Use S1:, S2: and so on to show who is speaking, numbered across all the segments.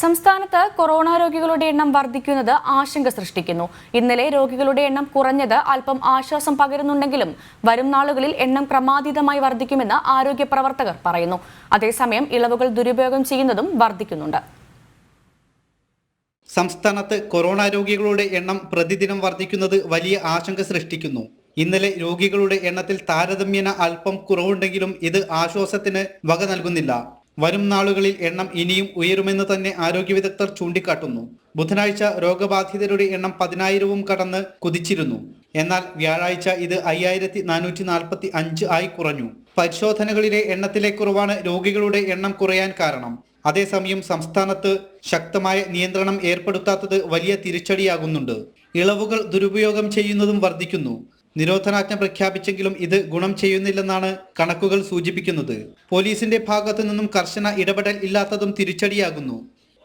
S1: സംസ്ഥാനത്ത് കൊറോണ രോഗികളുടെ എണ്ണം വർദ്ധിക്കുന്നത് ആശങ്ക സൃഷ്ടിക്കുന്നു. ഇന്നലെ രോഗികളുടെ എണ്ണം കുറഞ്ഞത് അല്പം ആശ്വാസം പകരുന്നുണ്ടെങ്കിലും വരും നാളുകളിൽ എണ്ണം ക്രമാതീതമായി വർദ്ധിക്കുമെന്ന് ആരോഗ്യ പ്രവർത്തകർ പറയുന്നു. അതേസമയം ഇളവുകൾ ദുരുപയോഗം ചെയ്യുന്നതും വർദ്ധിക്കുന്നുണ്ട്.
S2: സംസ്ഥാനത്ത് കൊറോണ രോഗികളുടെ എണ്ണം പ്രതിദിനം വർദ്ധിക്കുന്നത് വലിയ ആശങ്ക സൃഷ്ടിക്കുന്നു. ഇന്നലെ രോഗികളുടെ എണ്ണത്തിൽ താരതമ്യേന അല്പം കുറവുണ്ടെങ്കിലും ഇത് ആശ്വാസത്തിന് വക നൽകുന്നില്ല. വരും നാളുകളിൽ എണ്ണം ഇനിയും ഉയരുമെന്ന് തന്നെ ആരോഗ്യ വിദഗ്ധർ ചൂണ്ടിക്കാട്ടുന്നു. ബുധനാഴ്ച രോഗബാധിതരുടെ എണ്ണം 10,000 കടന്ന് കുതിച്ചിരുന്നു. എന്നാൽ വ്യാഴാഴ്ച ഇത് 5,445 ആയി കുറഞ്ഞു. പരിശോധനകളിലെ എണ്ണത്തിലെ കുറവാണ് രോഗികളുടെ എണ്ണം കുറയാൻ കാരണം. അതേസമയം സംസ്ഥാനത്ത് ശക്തമായ നിയന്ത്രണം ഏർപ്പെടുത്താത്തത് വലിയ തിരിച്ചടിയാകുന്നുണ്ട്. ഇളവുകൾ ദുരുപയോഗം ചെയ്യുന്നതും വർദ്ധിക്കുന്നു. നിരോധനാജ്ഞ പ്രഖ്യാപിച്ചെങ്കിലും ഇത് ഗുണം ചെയ്യുന്നില്ലെന്നാണ് കണക്കുകൾ സൂചിപ്പിക്കുന്നത്. പോലീസിന്റെ ഭാഗത്തു നിന്നും കർശന ഇടപെടൽ ഇല്ലാത്തതും തിരിച്ചടിയാകുന്നു.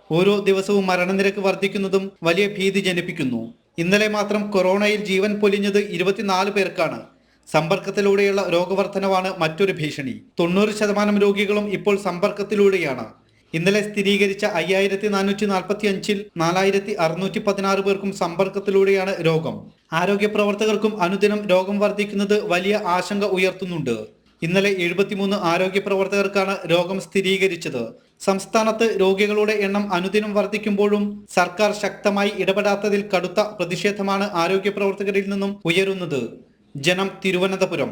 S2: ഓരോ ദിവസവും മരണനിരക്ക് വർദ്ധിക്കുന്നതും വലിയ ഭീതി ജനിപ്പിക്കുന്നു. ഇന്നലെ മാത്രം കൊറോണയിൽ ജീവൻ പൊലിഞ്ഞത് 24 പേർക്കാണ്. സമ്പർക്കത്തിലൂടെയുള്ള രോഗവർദ്ധനവാണ് മറ്റൊരു ഭീഷണി. 90% രോഗികളും ഇപ്പോൾ സമ്പർക്കത്തിലൂടെയാണ്. ഇന്നലെ സ്ഥിരീകരിച്ച 5,445-ൽ 4,616 പേർക്കും സമ്പർക്കത്തിലൂടെയാണ് രോഗം. ആരോഗ്യ പ്രവർത്തകർക്കും അനുദിനം രോഗം വർദ്ധിക്കുന്നത് വലിയ ആശങ്ക ഉയർത്തുന്നുണ്ട്. ഇന്നലെ 73 ആരോഗ്യ പ്രവർത്തകർക്കാണ് രോഗം സ്ഥിരീകരിച്ചത്. സംസ്ഥാനത്ത് രോഗികളുടെ എണ്ണം അനുദിനം വർദ്ധിക്കുമ്പോഴും സർക്കാർ ശക്തമായി ഇടപെടാത്തതിൽ കടുത്ത പ്രതിഷേധമാണ് ആരോഗ്യ പ്രവർത്തകരിൽ നിന്നും ഉയരുന്നത്. ജനം, തിരുവനന്തപുരം.